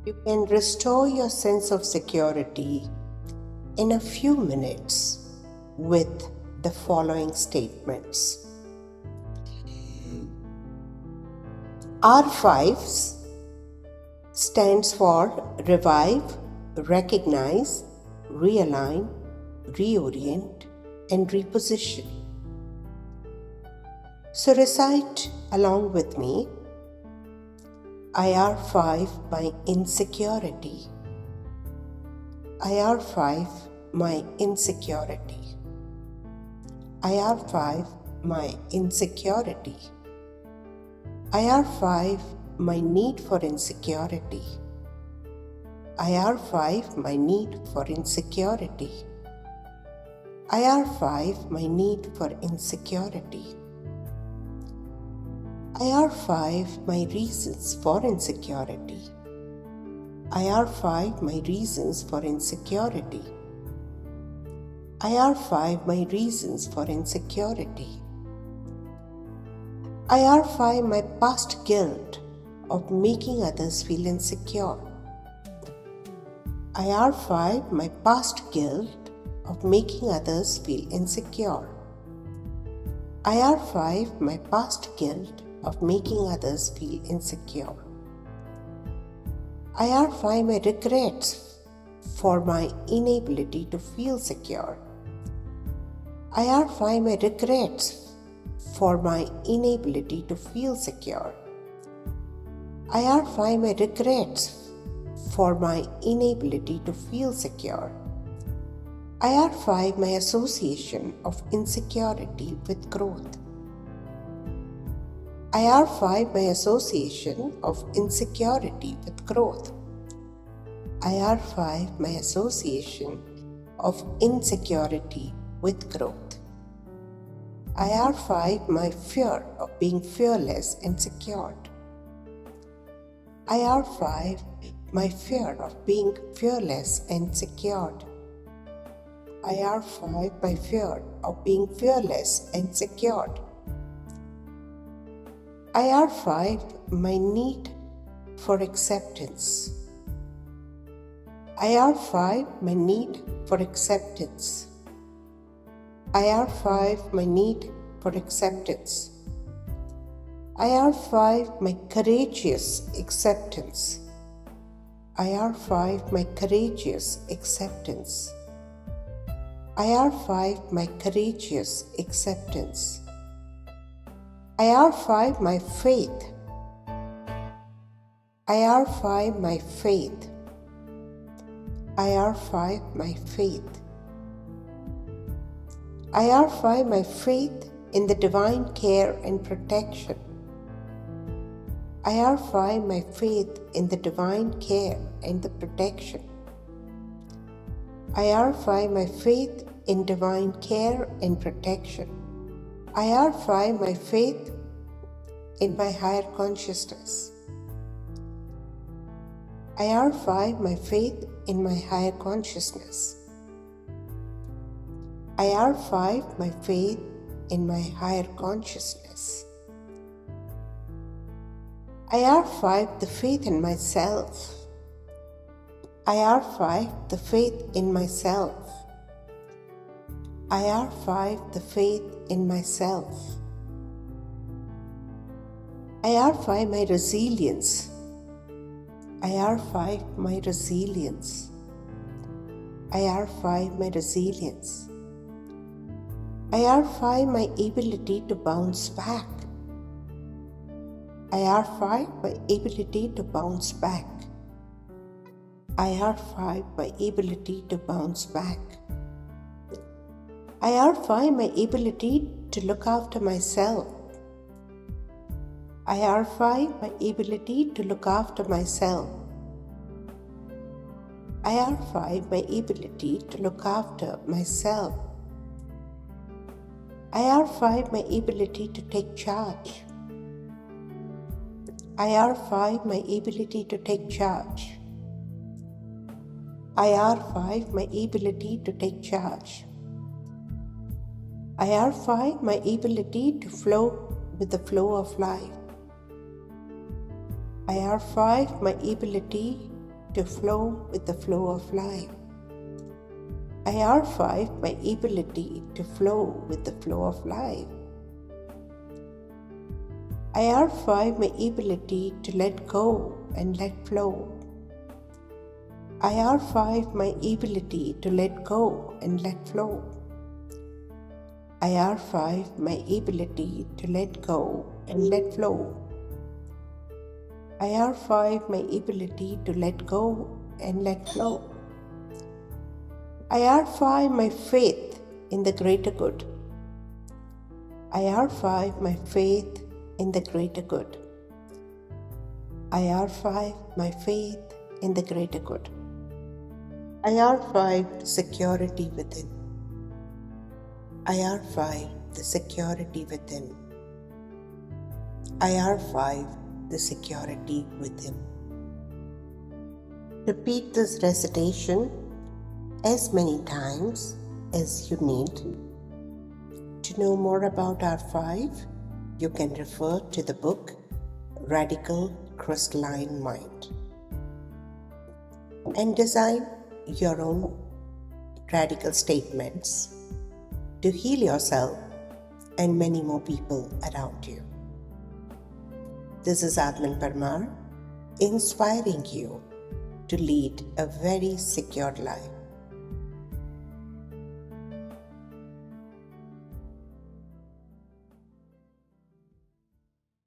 You can restore your sense of security in a few minutes with the following statements. R5 stands for revive, recognize, realign, reorient, and reposition. So recite along with me. IR5 my insecurity. IR5 my insecurity. IR5 my insecurity. IR5 my need for insecurity. IR5 my need for insecurity. IR5 my need for insecurity. IR5 my reasons for insecurity. IR5 my reasons for insecurity. IR5 my reasons for insecurity. IR5 my past guilt of making others feel insecure. IR5 my past guilt of making others feel insecure. IR5 my past guilt of making others feel insecure. IR5 my regrets for my inability to feel secure. IR5 my regrets for my inability to feel secure. IR5 my regrets for my inability to feel secure. IR5 my association of insecurity with growth. IR5 my association of insecurity with growth. IR5 my association of insecurity with growth. IR5 my fear of being fearless and secured. IR5 my fear of being fearless and secured. IR5 my fear of being fearless and secured. IR5 my need for acceptance. IR5 my need for acceptance. IR5 my need for acceptance. IR5 my courageous acceptance. IR5 my courageous acceptance. IR5 my courageous acceptance. IR5 my faith. IR5 my faith. IR5 my faith. IR5 my faith in the divine care and protection. IR5 my faith in the divine care and the protection. IR5 my faith in divine care and protection. IR5 my faith in my higher consciousness. IR5 my faith in my higher consciousness. IR5 my faith in my higher consciousness. IR5 the faith in myself. IR5 the faith in myself. IR5 the faith in myself. IR5 my resilience. IR5 my resilience. IR5 my resilience. IR5 my ability to bounce back. IR5 my ability to bounce back. IR5 my ability to bounce back. IR5 my ability to look after myself. IR5 my ability to look after myself. IR5 my ability to look after myself. IR5 my ability to take charge. IR5 my ability to take charge. IR5 my ability to take charge. IR5 my ability to flow with the flow of life. IR5 my ability to flow with the flow of life. IR5, my ability to flow with the flow of life. IR5, my ability to let go and let flow. IR5, my ability to let go and let flow. IR5, my ability to let go and let flow. IR5, my ability to let go and let flow. IR5, my faith in the greater good. IR5, my faith in the greater good. IR5, my faith in the greater good. IR5, security within. IR5, the security within. IR5, the security within. Repeat this recitation as many times as you need. To know more about R5, you can refer to the book Radical Crystalline Mind and design your own radical statements to heal yourself and many more people around you. This is Atman Parmar, inspiring you to lead a very secure life.